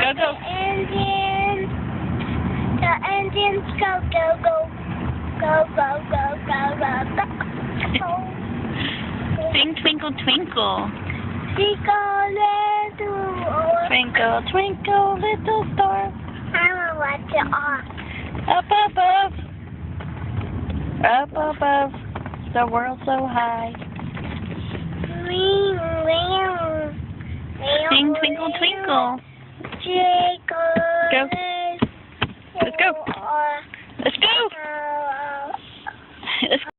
Go, go. The engines go, go, go. Go, go, go, go, go, go. Sing Twinkle Twinkle. Twinkle, Twinkle, twinkle, little star. I want to watch it off. Up above, the world so high. Sing Twinkle Twinkle. Go. Let's go. Let's go. Let's go.